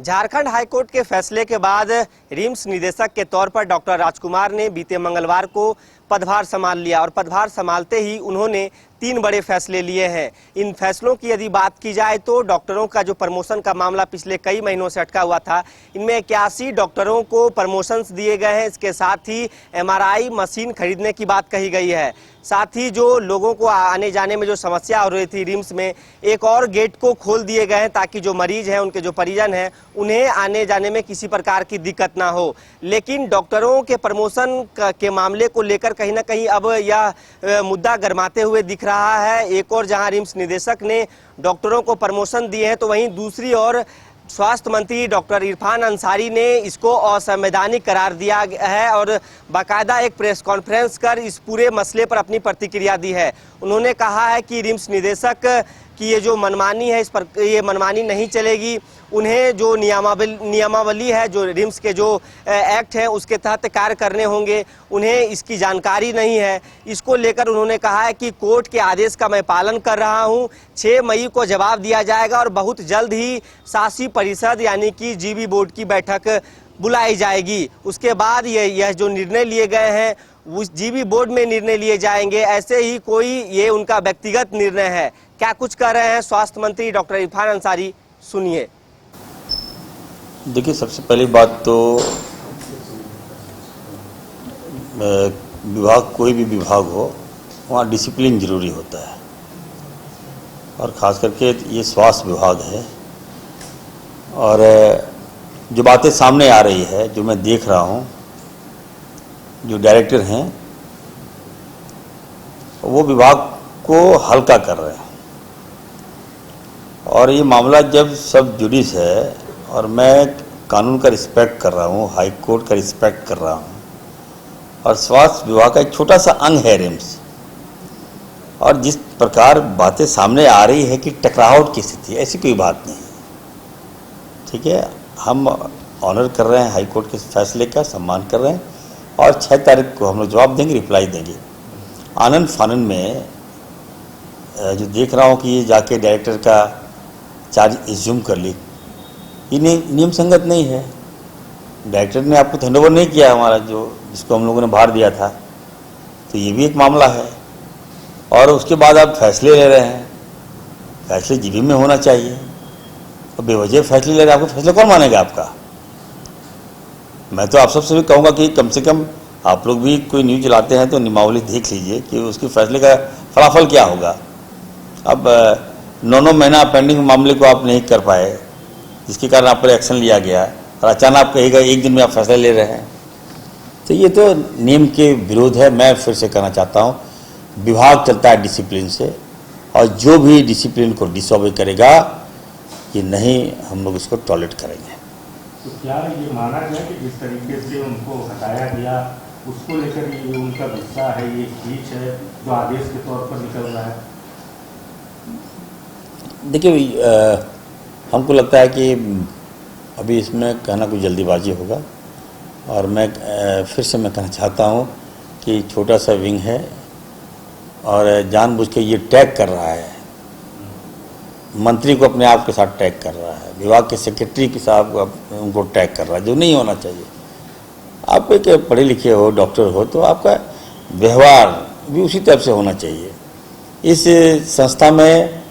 Jharkhand high court के फैसले के बाद रिम्स निदेशक के तौर पर डॉक्टर राजकुमार ने बीते मंगलवार को पदभार संभाल लिया और पदभार संभालते ही उन्होंने 3 बड़े फैसले लिए हैं। इन फैसलों की यदि बात की जाए तो डॉक्टरों का जो प्रमोशन का मामला पिछले कई महीनों से अटका हुआ था, इनमें 81 डॉक्टरों को प्रमोशंस दिए गए हैं। इसके साथ ही MRI मशीन खरीदने की बात कही गई है। साथ ही जो लोगों को आने जाने में जो समस्या हो रही थी रिम्स में, एक और गेट को खोल दिए गए हैं ताकि जो मरीज हैं, उनके जो परिजन हैं, उन्हें आने जाने में किसी प्रकार की दिक्कत ना हो। लेकिन डॉक्टरों के प्रमोशन के मामले को लेकर कहीं ना कहीं अब यह मुद्दा गरमाते हुए दिख रहा है। एक और जहां रिम्स निदेशक ने डॉक्टरों को प्रमोशन दिए हैं, तो वहीं दूसरी ओर स्वास्थ्य मंत्री डॉक्टर इरफान अंसारी ने इसको असंवैधानिक करार दिया है और बाकायदा एक प्रेस कॉन्फ्रेंस कर इस पूरे मसले पर अपनी प्रतिक्रिया दी है। उन्होंने कहा है कि रिम्स निदेशक की ये जो मनमानी है, इस पर ये मनमानी नहीं चलेगी। उन्हें जो नियमावली है, जो रिम्स के जो एक्ट है, उसके तहत कार्य करने होंगे। उन्हें इसकी जानकारी नहीं है। इसको लेकर उन्होंने कहा है कि कोर्ट के आदेश का मैं पालन कर रहा हूं। 6 मई को जवाब दिया जाएगा और बहुत जल्द ही शासी परिषद यानी कि जीबी बोर्ड की बैठक बुलाई जाएगी। उसके बाद यह जो निर्णय लिए गए हैं उस जीबी बोर्ड में निर्णय लिए जाएंगे। ऐसे ही कोई ये उनका व्यक्तिगत निर्णय है। क्या कुछ कह रहे हैं स्वास्थ्य मंत्री डॉक्टर इरफान अंसारी, सुनिए। देखिए, सबसे पहली बात तो विभाग, कोई भी विभाग हो, वहाँ डिसिप्लिन जरूरी होता है और ख़ास करके ये स्वास्थ्य विभाग है। और जो बातें सामने आ रही है, जो मैं देख रहा हूँ, जो डायरेक्टर हैं वो विभाग को हल्का कर रहे हैं। और ये मामला जब सब जुडिस है और मैं कानून का रिस्पेक्ट कर रहा हूँ, हाई कोर्ट का रिस्पेक्ट कर रहा हूँ, और स्वास्थ्य विभाग का एक छोटा सा अंग है रिम्स, और जिस प्रकार बातें सामने आ रही है कि टकराव की स्थिति, ऐसी कोई बात नहीं है। ठीक है, हम ऑनर कर रहे हैं हाई कोर्ट के फैसले का, सम्मान कर रहे हैं और 6 तारीख को हम लोग जवाब देंगे, रिप्लाई देंगे। आनंद फानंद में जो देख रहा हूँ कि ये जाके डायरेक्टर का चार्ज एज्यूम कर ली, ये नियम संगत नहीं है। डायरेक्टर ने आपको हैंडओवर नहीं किया हमारा, जिसको हम लोगों ने भार दिया था, तो ये भी एक मामला है। और उसके बाद आप फैसले ले रहे हैं, फैसले जीबी में होना चाहिए। और बेवजह फैसले ले रहे हैं, आपको फैसले कौन मानेगा आपका? मैं तो आप सबसे भी कहूँगा कि कम से कम आप लोग भी कोई न्यूज़ चलाते हैं तो नियमावली देख लीजिए कि उसके फैसले का फलाफल क्या होगा। अब 9 महीना पेंडिंग मामले को आप नहीं कर पाए, जिसके कारण आप पर एक्शन लिया गया, और अचानक आप कहेगा एक दिन में आप फैसला ले रहे हैं, तो ये तो नियम के विरोध है। मैं फिर से कहना चाहता हूँ, विभाग चलता है डिसिप्लिन से, और जो भी डिसिप्लिन को डिसऑबे करेगा, ये नहीं हम लोग इसको टॉलरेट करेंगे। तो क्या ये माना गया कि जिस तरीके से उनको हटाया गया, उसको लेकर ये उनका गुस्सा है, ये खींच है जो आदेश के तौर पर निकल रहा है? देखिए, हमको लगता है कि अभी इसमें कहना कुछ जल्दीबाजी होगा, और मैं फिर से मैं कहना चाहता हूँ कि छोटा सा विंग है और जानबूझ के ये टैग कर रहा है, मंत्री को अपने आप के साथ टैग कर रहा है, विभाग के सेक्रेटरी के साथ उनको टैग कर रहा है, जो नहीं होना चाहिए। आप एक पढ़े लिखे हो, डॉक्टर हो, तो आपका व्यवहार भी उसी तरह से होना चाहिए। इस संस्था में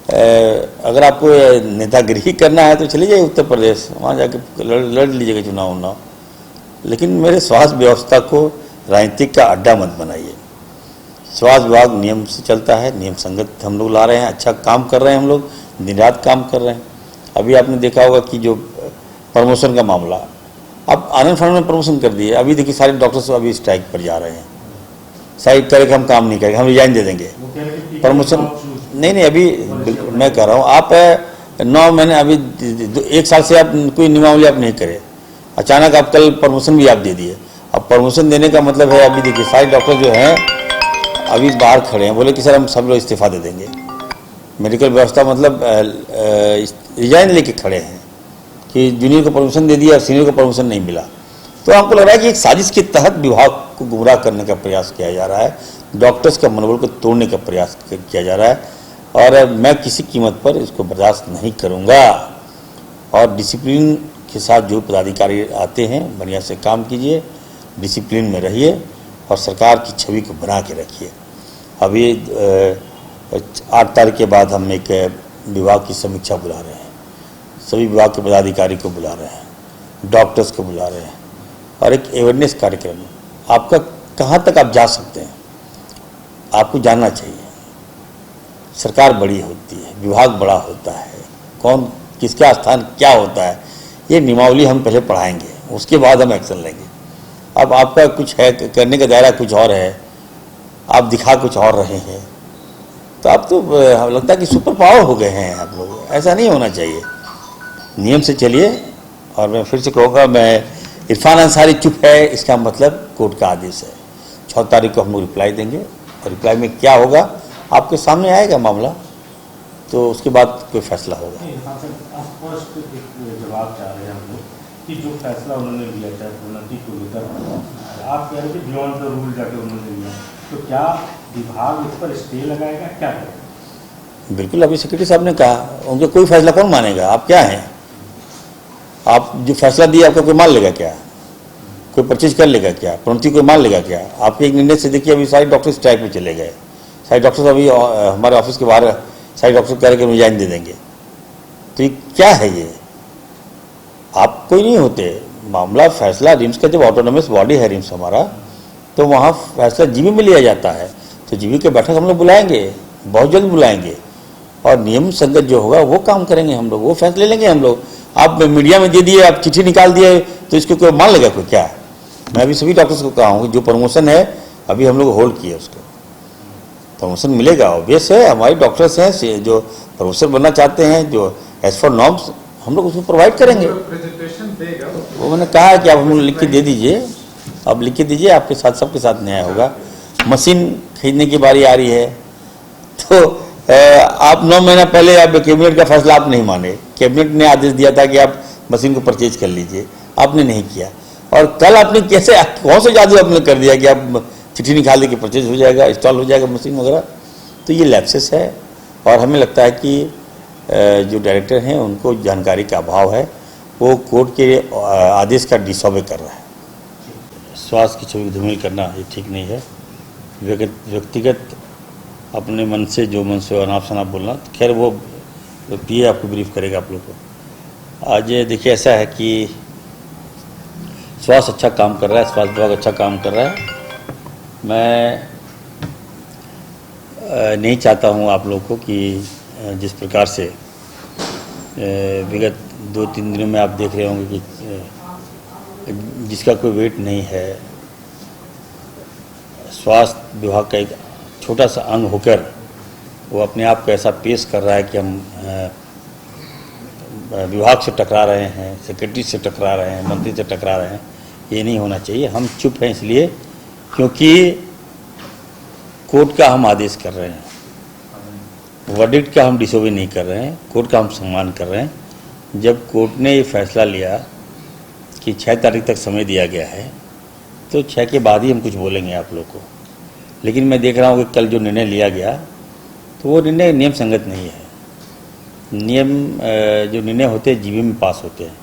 अगर आपको नेतागिरी करना है तो चले जाइए उत्तर प्रदेश, वहाँ जाके लड़ लीजिएगा चुनाव। लेकिन मेरे स्वास्थ्य व्यवस्था को राजनीतिक का अड्डा मत बनाइए। स्वास्थ्य विभाग नियम से चलता है, नियम संगत हम लोग ला रहे हैं, अच्छा काम कर रहे हैं, हम लोग दिन रात काम कर रहे हैं। अभी आपने देखा होगा कि जो प्रमोशन का मामला, अब आनंद फानंद में प्रमोशन कर दिए। अभी देखिए सारे डॉक्टर्स अभी स्ट्राइक पर जा रहे हैं, साइड करके हम काम नहीं करेंगे, हम रिजाइन दे देंगे। प्रमोशन नहीं, अभी मैं कह रहा हूँ, आप 9 महीने, अभी 1 साल से आप कोई नियमावली आप नहीं करे, अचानक आप कल प्रमोशन भी आप दे दिए। अब प्रमोशन देने का मतलब है, अभी देखिए सारे डॉक्टर जो हैं अभी बाहर खड़े हैं, बोले कि सर हम सब लोग इस्तीफा दे देंगे। मेडिकल व्यवस्था मतलब रिजाइन लेके खड़े हैं कि जूनियर को प्रमोशन दे दिया और सीनियर को प्रमोशन नहीं मिला। तो हमको लग रहा है कि एक साजिश के तहत विभाग को गुमराह करने का प्रयास किया जा रहा है, डॉक्टर्स का मनोबल को तोड़ने का प्रयास किया जा रहा है, और मैं किसी कीमत पर इसको बर्दाश्त नहीं करूँगा। और डिसिप्लिन के साथ जो पदाधिकारी आते हैं बढ़िया से काम कीजिए, डिसिप्लिन में रहिए और सरकार की छवि को बना के रखिए। अभी 8 तारीख के बाद हम एक विभाग की समीक्षा बुला रहे हैं, सभी विभाग के पदाधिकारी को बुला रहे हैं, डॉक्टर्स को बुला रहे हैं और एक अवेयरनेस कार्यक्रम। आपका कहाँ तक आप जा सकते हैं, आपको जानना चाहिए। सरकार बड़ी होती है, विभाग बड़ा होता है, कौन किसका स्थान क्या होता है, ये नियमावली हम पहले पढ़ाएंगे, उसके बाद हम एक्शन लेंगे। अब आपका कुछ है, करने का दायरा कुछ और है, आप दिखा कुछ और रहे हैं, तो आप तो लगता है कि सुपर पावर हो गए हैं आप लोग। ऐसा नहीं होना चाहिए, नियम से चलिए। और मैं फिर से कहूँगा, मैं इरफान अंसारी चुप है, इसका मतलब कोर्ट का आदेश है। 6 तारीख को हम लोग रिप्लाई देंगे और रिप्लाई में क्या होगा आपके सामने आएगा मामला, तो उसके बाद कोई फैसला होगा। स्पष्ट एक जवाब चाह रहे हैं हम लोग कि जो फैसला उन्होंने लिया, चाहे प्रोन्नति को लेकर, आप कह रहे थे बियॉन्ड द रूल जाके उन्होंने लिया, तो क्या विभाग इस पर स्टे लगाएगा, क्या करेगा? बिल्कुल, अभी सेक्रेटरी साहब ने कहा, उनका कोई फैसला कौन मानेगा? आप क्या हैं? आप जो फैसला दिए आपका कोई मान लेगा क्या? कोई परचेज कर लेगा क्या? प्रोन्नति कोई मान लेगा क्या? आपके एक निर्णय से देखिए, अभी सारे डॉक्टर स्ट्राइक में चले गए, सारे डॉक्टर्स अभी हमारे ऑफिस के बाहर सारे डॉक्टर कह रहे कि रिजाइन दे देंगे। तो ये क्या है? ये आप कोई नहीं होते। मामला फैसला रिम्स का, जब ऑटोनोमस बॉडी है रिम्स हमारा, तो वहाँ फैसला जीबी में लिया जाता है। तो जीबी के बैठक हम लोग बुलाएंगे, बहुत जल्द बुलाएंगे, और नियम संगत जो होगा वो काम करेंगे हम लोग, वो फैसले लेंगे हम लोग। आप मीडिया में दे दिए, आप चिट्ठी निकाल दिए, तो इसको कोई मान लेगा कोई क्या? मैं अभी सभी डॉक्टर्स को कहा हूँ कि जो प्रमोशन है अभी हम लोग होल्ड किए, उसको प्रमोशन मिलेगा। ऑब्वियस है, हमारे डॉक्टर्स हैं जो प्रोफेसर बनना चाहते हैं, जो एज फॉर नॉर्म्स हम लोग उसको प्रोवाइड करेंगे। वो मैंने कहा है कि आप हम लोग लिख के दे दीजिए, आप लिख के दीजिए, आपके साथ सबके साथ न्याय होगा। मशीन खरीदने की बारी आ रही है, तो आप 9 महीना पहले आप कैबिनेट का फैसला आप नहीं माने। कैबिनेट ने आदेश दिया था कि आप मशीन को परचेज कर लीजिए, आपने नहीं किया। और कल आपने कैसे, कौन सा जादू आपने कर दिया कि आप चिट्ठी निकाल दे के परचेज हो जाएगा, इंस्टॉल हो जाएगा मशीन वगैरह? तो ये लैप्सेस है, और हमें लगता है कि जो डायरेक्टर हैं उनको जानकारी का अभाव है, वो कोर्ट के आदेश का डिसऑबे कर रहा है। स्वास्थ्य की छवि धूमिल करना ये ठीक नहीं है। व्यक्तिगत अपने मन से जो मन से अनाप शनाप बोलना, तो खैर वो पीए आपको ब्रीफ करेगा आप लोग को। आज देखिए ऐसा है कि स्वास्थ्य अच्छा काम कर रहा है, स्वास्थ्य विभाग अच्छा काम कर रहा है। मैं नहीं चाहता हूँ आप लोग को कि जिस प्रकार से विगत 2-3 दिनों में आप देख रहे होंगे कि जिसका कोई वेट नहीं है, स्वास्थ्य विभाग का एक छोटा सा अंग होकर वो अपने आप को ऐसा पेश कर रहा है कि हम विभाग से टकरा रहे हैं, सेक्रेटरी से टकरा रहे हैं, मंत्री से टकरा रहे हैं। ये नहीं होना चाहिए। हम चुप हैं इसलिए क्योंकि कोर्ट का हम आदेश कर रहे हैं, वर्डिक्ट का हम डिसोबे नहीं कर रहे हैं, कोर्ट का हम सम्मान कर रहे हैं। जब कोर्ट ने ये फैसला लिया कि 6 तारीख तक समय दिया गया है, तो 6 के बाद ही हम कुछ बोलेंगे आप लोग को। लेकिन मैं देख रहा हूँ कि कल जो निर्णय लिया गया, तो वो निर्णय नियम संगत नहीं है। नियम जो निर्णय होते हैं जीबी में पास होते हैं।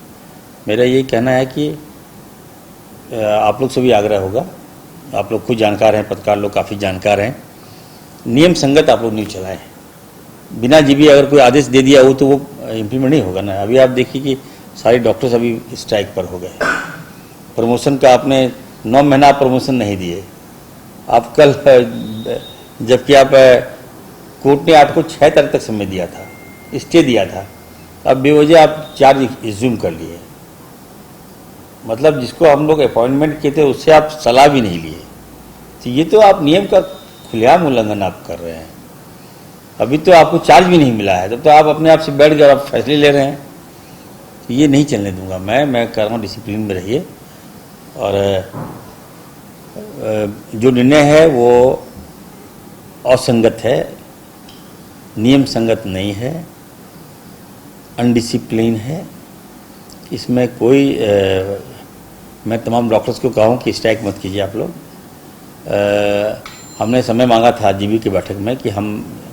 मेरा ये कहना है कि आप लोग से भी आग्रह होगा, आप लोग खुद जानकार हैं, पत्रकार लोग काफ़ी जानकार हैं, नियम संगत आप लोग न्यूज़ चलाएं। बिना जीबी अगर कोई आदेश दे दिया हो तो वो इम्प्लीमेंट नहीं होगा ना। अभी आप देखिए कि सारे डॉक्टर्स अभी स्ट्राइक पर हो गए। प्रमोशन का आपने 9 महीना आप प्रमोशन नहीं दिए, आप कल, जबकि आप कोर्ट ने आपको 6 तारीख तक समय दिया था, स्टे दिया था, अब बेवजह आप चार्ज रिज्यूम कर लिए। मतलब जिसको हम लोग अपॉइंटमेंट किए थे उससे आप सलाह भी नहीं लिए। तो ये तो आप नियम का खुलेआम उल्लंघन आप कर रहे हैं। अभी तो आपको चार्ज भी नहीं मिला है, तब तो आप अपने आप से बैठ कर आप फैसले ले रहे हैं। तो ये नहीं चलने दूंगा मैं कह रहा हूँ डिसिप्लिन में रहिए। और जो निर्णय है वो असंगत है, नियम संगत नहीं है, अनडिसिप्लिन है। इसमें कोई मैं तमाम डॉक्टर्स को कहूँ कि स्ट्राइक मत कीजिए आप लोग। हमने समय मांगा था जीबी की बैठक में कि हम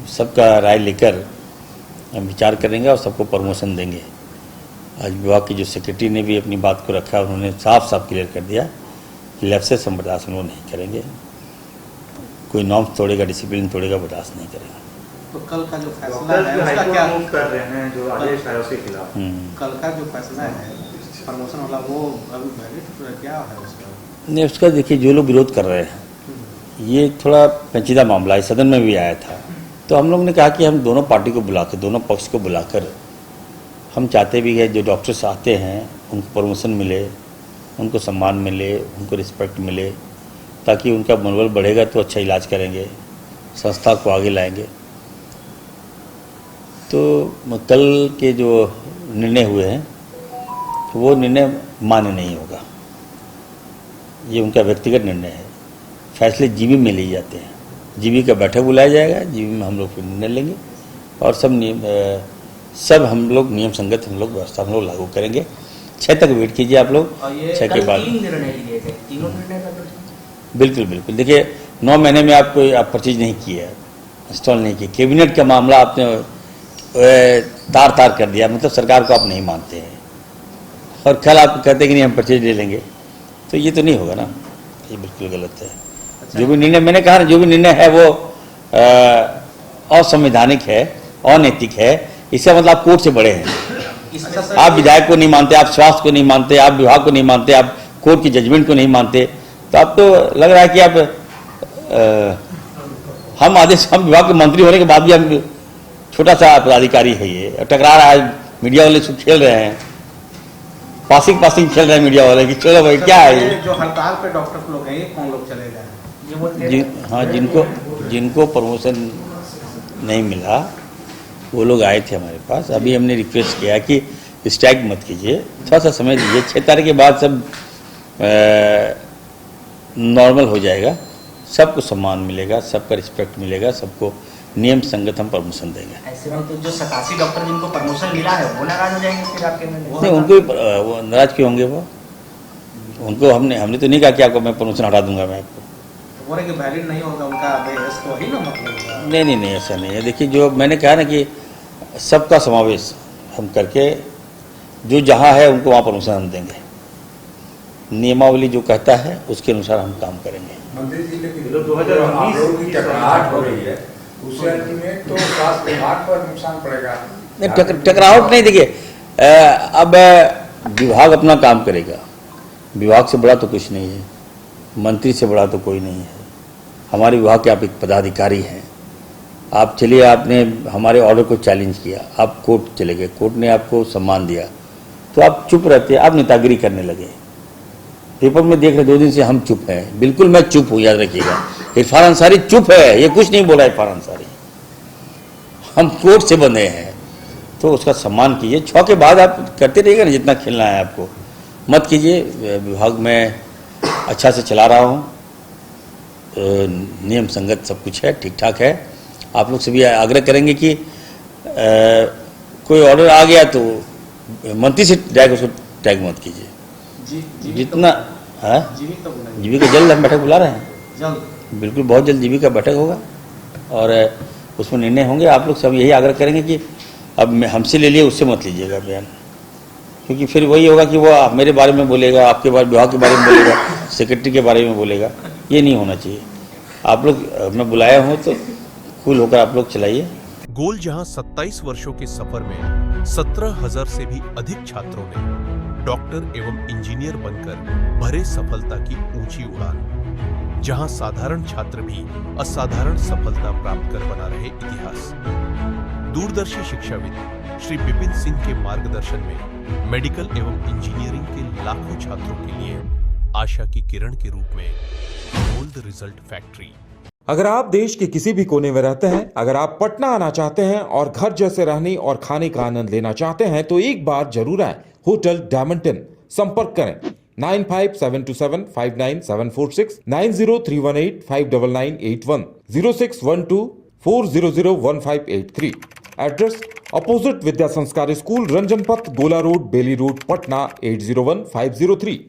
सबका राय लेकर विचार करेंगे और सबको प्रमोशन देंगे। आज विभाग की जो सेक्रेटरी ने भी अपनी बात को रखा, उन्होंने साफ साफ क्लियर कर दिया कि लैप्सेस हम बर्दाश्त हम लोग नहीं करेंगे, कोई नॉर्म्स तोड़ेगा, डिसिप्लिन तोड़ेगा, बर्दाश्त नहीं करेंगे। तो कल का जो फैसला है उसका क्या कर रहे हैं, जो आदेश है उसके खिलाफ कल का जो फैसला है प्रमोशन वाला, वो अभी वैलिड क्या है उसका? नहीं, उसका देखिए, जो लोग विरोध कर रहे हैं, ये थोड़ा पेचीदा मामला है, सदन में भी आया था, तो हम लोग ने कहा कि हम दोनों पार्टी को बुलाकर, दोनों पक्ष को बुलाकर, हम चाहते भी है जो डॉक्टर्स आते हैं उनको प्रमोशन मिले, उनको सम्मान मिले, उनको रिस्पेक्ट मिले, ताकि उनका मनोबल बढ़ेगा तो अच्छा इलाज करेंगे, संस्था को आगे लाएंगे। तो कल के जो निर्णय हुए हैं तो वो निर्णय मान्य नहीं होगा, ये उनका व्यक्तिगत निर्णय है। फैसले जीबी में लिए जाते हैं, जीबी का बैठक बुलाया जाएगा, जीबी में हम लोग फिर निर्णय लेंगे और सब हम लोग नियम संगत हम लोग व्यवस्था हम लोग लागू करेंगे। 6 तक वेट कीजिए आप लोग, 6 के बाद 3 निर्णय लिए थे, तीनों निर्णय का बिल्कुल बिल्कुल। देखिए 9 महीने में आप परचेज नहीं किया है, इंस्टॉल नहीं किया, कैबिनेट का मामला आपने तार कर दिया, मतलब सरकार को आप नहीं मानते हैं और कल आप कहते हैं कि नहीं हम परचेज ले लेंगे, तो ये तो नहीं होगा ना, ये बिल्कुल गलत है। जो भी निर्णय मैंने कहा ना, जो भी निर्णय है वो असंवैधानिक है, अनैतिक है, इसका मतलब आप कोर्ट से बड़े हैं। आप विधायक को नहीं मानते, आप स्वास्थ्य को नहीं मानते, आप विभाग को नहीं मानते, आप कोर्ट की जजमेंट को नहीं मानते, तो आप तो लग रहा है कि आप हम विभाग के मंत्री होने के बाद भी हम छोटा सा पदाधिकारी है, ये टकरा रहा है, मीडिया वाले सब खेल रहे हैं, पासिंग खेल रहे हैं मीडिया वाले कि चलो भाई क्या है ये। जो हड़ताल पे डॉक्टर लोग हैं, ये कौन लोग चले गए? हाँ, जिनको प्रमोशन नहीं मिला वो लोग आए थे हमारे पास। अभी हमने रिक्वेस्ट किया कि स्ट्राइक मत कीजिए, थोड़ा सा समय दीजिए, 6 तारीख के बाद सब नॉर्मल हो जाएगा, सबको सम्मान मिलेगा, सबका रिस्पेक्ट मिलेगा, सबको नियम संगत हम प्रमोशन देंगे। ऐसे में तो जो 87 डॉक्टर जिनको प्रमोशन मिला है वो नाराज हो जाएंगे फिर आपके में? नहीं, उनको वो नाराज क्यों होंगे? वो उनको हमने तो नहीं कहा कि आपको मैं प्रमोशन हटा दूंगा, मैं आपको बोले कि वैलिड नहीं होगा उनका आदेश, तो वही ना मतलब? नहीं, ऐसा नहीं है। देखिए, जो मैंने कहा ना कि सबका समावेश हम करके जो जहाँ है उनको वहाँ प्रमोशन हम देंगे, नियमावली जो कहता है उसके अनुसार हम काम करेंगे। मंत्री जी, लेकिन 2019 की टकराहट हो रही है, उसे में तो स्वास्थ्य विभाग पर नुकसान पड़ेगा। नहीं, टकराहट नहीं। देखिए, अब विभाग अपना काम करेगा, विभाग से बड़ा तो कुछ नहीं है, मंत्री से बड़ा तो कोई नहीं है। हमारे विभाग के आप एक पदाधिकारी हैं, आप चलिए, आपने हमारे ऑर्डर को चैलेंज किया, आप कोर्ट चले गए, कोर्ट ने आपको सम्मान दिया, तो आप चुप रहते, आप नेतागिरी करने लगे। पेपर में देख रहे 2 दिन से हम चुप हैं, बिल्कुल मैं चुप हूँ, याद रखिएगा। इरफान अंसारी चुप है, ये कुछ नहीं बोला इरफान अंसारी, हम कोर्ट से बंधे हैं, तो उसका सम्मान कीजिए। 6 के बाद आप करते रहिएगा ना, जितना खेलना है आपको, मत कीजिए। विभाग में अच्छा से चला रहा हूँ, नियम संगत सब कुछ है, ठीक ठाक है। आप लोग से भी आग्रह करेंगे कि कोई ऑर्डर आ गया तो मंत्री से डायरेक्ट उसको टैग मत कीजिए। जितना है जीबी का जल्द हम बैठक बुला रहे हैं, जल्द, बिल्कुल बहुत जल्द जीबी का बैठक होगा और उसमें निर्णय होंगे। आप लोग सब यही आग्रह करेंगे कि अब हमसे ले लिए, उससे मत लीजिएगा बयान, क्योंकि फिर वही होगा कि वो मेरे बारे में बोलेगा, आपके बारे विभाग के बारे में बोलेगा, सेक्रेटरी के बारे में बोलेगा, ये नहीं होना चाहिए। आप लोग, मैं बुलाया हूँ तो कूल होकर आप लोग चलाइए। गोल जहां 27 वर्षों के सफर में 17,000 से भी अधिक छात्रों ने डॉक्टर एवं इंजीनियर बनकर भरे सफलता की ऊंची उड़ान, जहां साधारण छात्र भी असाधारण सफलता प्राप्त कर बना रहे इतिहास। दूरदर्शी शिक्षाविद श्री विपिन सिंह के मार्गदर्शन में मेडिकल एवं इंजीनियरिंग के लाखों छात्रों के लिए आशा की किरण के रूप में गोल्ड रिजल्ट फैक्ट्री। अगर आप देश के किसी भी कोने में रहते हैं, अगर आप पटना आना चाहते हैं और घर जैसे रहने और खाने का आनंद लेना चाहते हैं, तो एक बार जरूर आए होटल डायमंटन। संपर्क करें 9572759746, 9031859981, 0612400153। एड्रेस अपोजिट विद्या संस्कार स्कूल, रंजन पथ, गोला रोड, बेली रोड, पटना 801503।